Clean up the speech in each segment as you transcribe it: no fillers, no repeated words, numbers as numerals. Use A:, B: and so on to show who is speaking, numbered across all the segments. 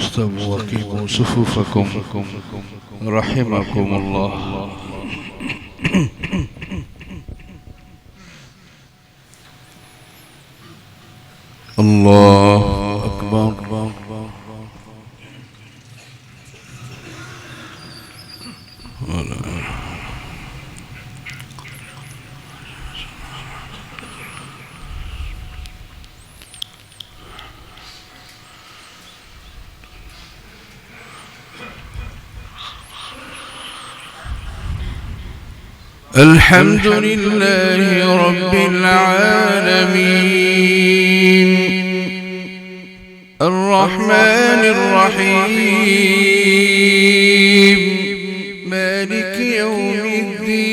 A: استووا وقيموا صفوفكم رحمكم الله. الله أكبر. الحمد لله رب العالمين الرحمن الرحيم مالك يوم الدين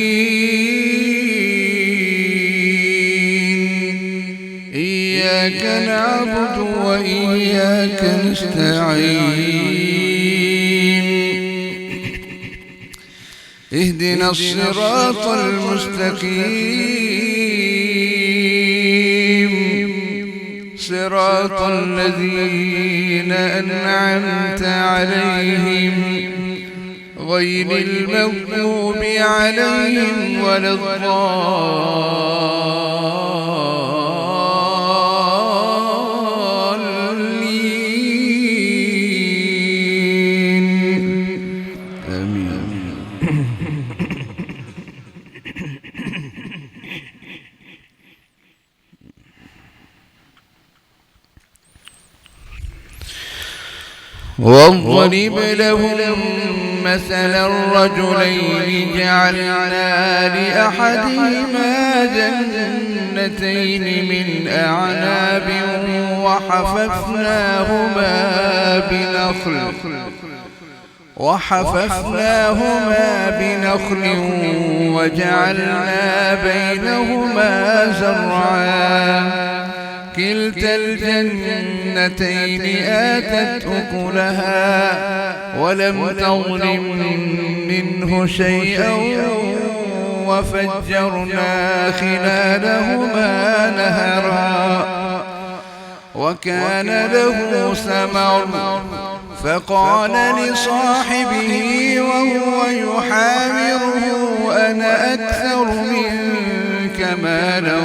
A: إياك نعبد وإياك نستعين اهدنا الصراط المستقيم صراط الذين أنعمت عليهم غير المغضوب عليهم ولا الضالين آمين. واضرب لهم مثلا الرجلين جعلنا لأحدهما جنتين من أعناب وحففناهما بنخل وجعلنا بينهما زرعا كلتا الجنتين آتت أكلها ولم تظلم منه شيئا وفجرنا خلالهما نهرا وكان له ثمر فقال لصاحبه وهو يحاوره أنا أكثر منك مالا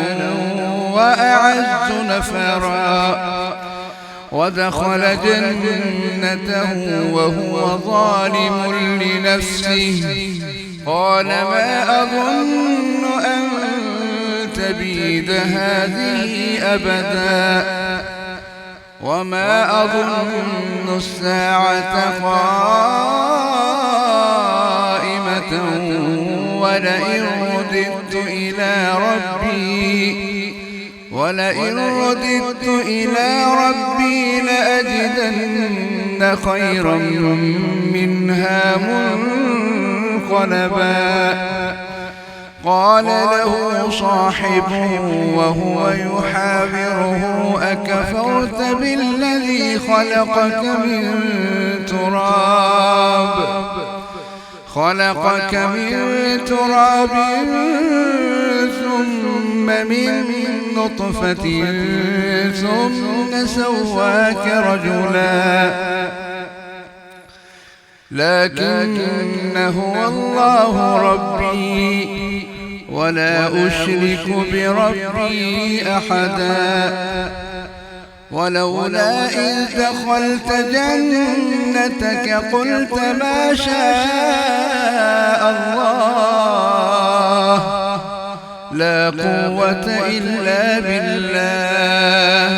A: وأعز نفرا ودخل جنته وهو ظالم لنفسه قال ما أظن أن تبيد هذه أبدا وما أظن الساعة قائمة ولئن رددت إلى ربي لأجدن خيرا منها منقلبا قال له صاحبه وهو يحاوره أكفرت بالذي خلقك من تراب ثم من نطفة ثم سواك رجلا لكن هو الله ربي ولا أشرك بربي أحدا ولولا إذ دخلت جنتك قلت ما شاء الله لا قوة إلا بالله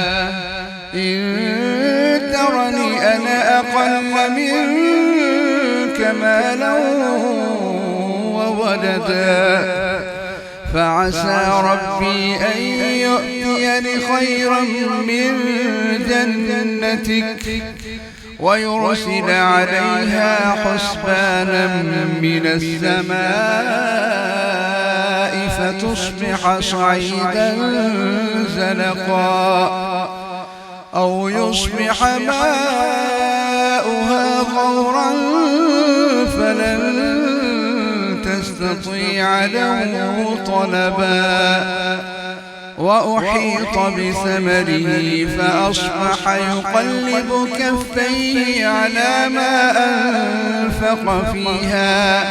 A: إن ترني أنا أقل منك مالا وولدا فعسى ربي أن يؤتيني خيرا من جنتك ويرسل عليها حسبانا من السماء فتصبح صعيدا زلقا أو يصبح ماؤها غورا فلن تستطيع له طلبا وأحيط بثمره فأصبح يقلب كفيه على ما أنفق فيها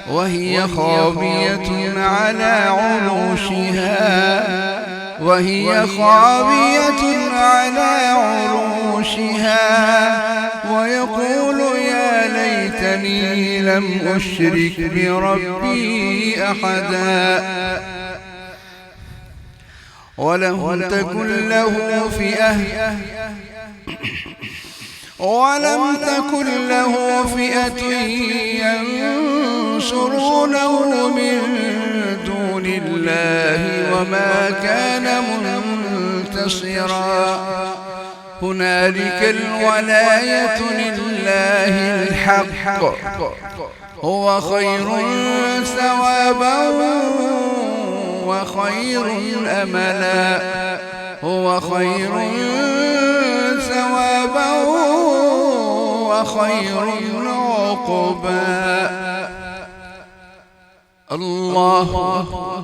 A: وهي خاوية على عروشها ويقول يا ليتني لم أشرك بربي أحدا ولم تكن له فئة ينصرونه من دون الله وما كان منتصرا هنالك الولاية لله الحق هو خير ثوابا وخير أملا وخير عقبا الله أكبر.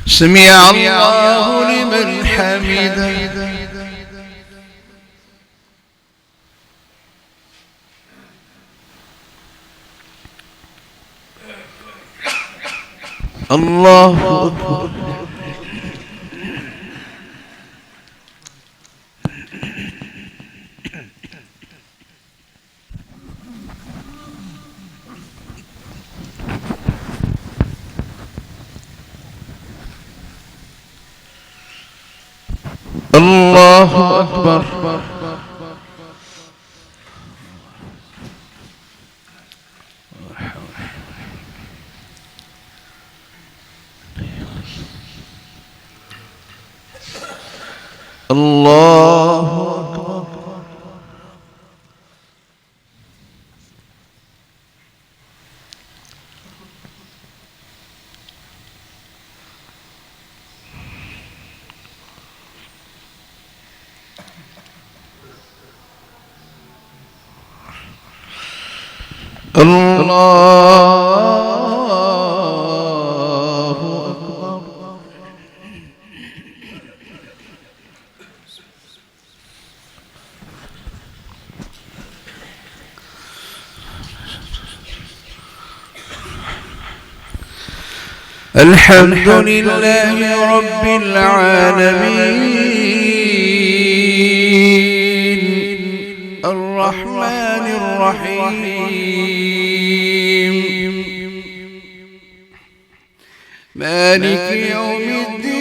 A: سمع الله لمن حمده الله أكبر. الله أكبر. الله أكبر. الحمد لله رب العالمين الرحمن الرحيم مالك يوم الدين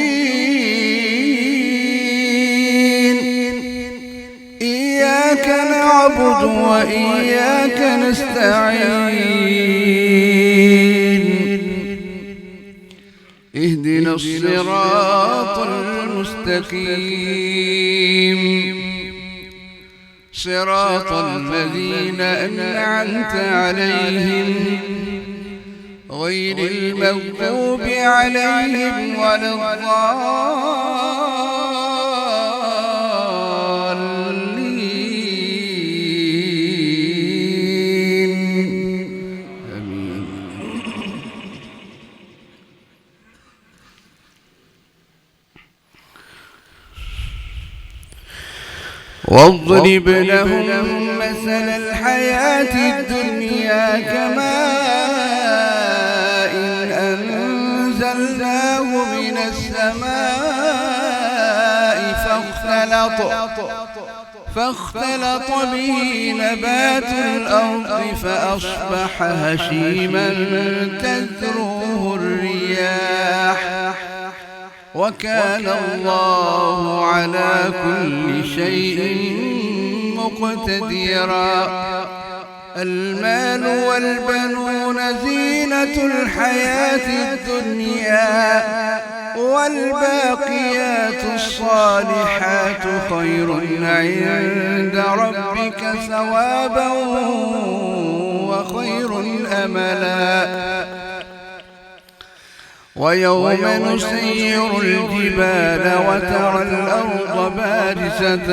A: إياك نعبد وإياك نستعين اهدنا الصراط المستقيم صراط الذين أنعمت عليهم غير المغضوب عليهم ولا الضالين آمين. واضرب لهم مثل الحياة الدنيا كماء أنزلناه من السماء فاختلط به نبات الأرض فأصبح هشيما تذروه الرياح وكان الله على كل شيء مقتدرا المال والبنون زينة الحياة الدنيا والباقيات الصالحات خير عند ربك ثوابا وخير أملا ويوم نسير الجبال وترى الأرض بارزة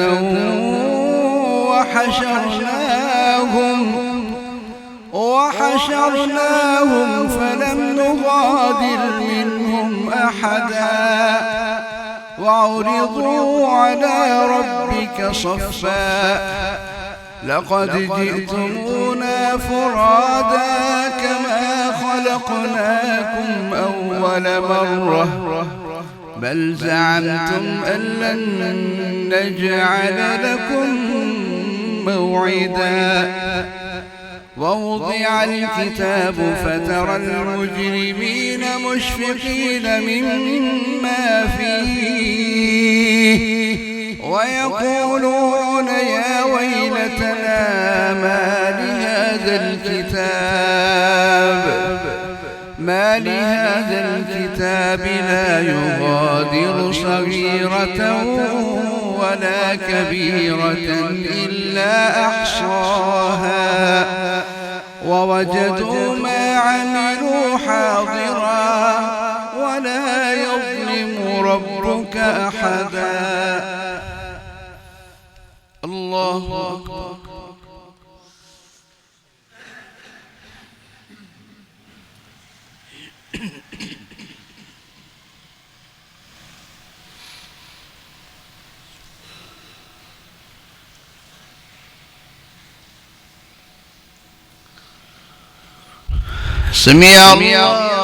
A: وحشرناهم فلم نغادر منهم أحدا وعرضوا على ربك صفا لقد جئتمونا فرادا كما خلقناكم أول مرة بل زعمتم أن لن نجعل لكم موعدا ووضع الكتاب فترى المجرمين مشفقين مما فيه ويقولون يا ويلتنا ما لهذا الكتاب لا يغادر صغيرة ولا كبيرة إلا أحصاها ووجدوا ما عملوا حاضرا ولا يظلم ربك أحدا. الله أكبر. سمع الله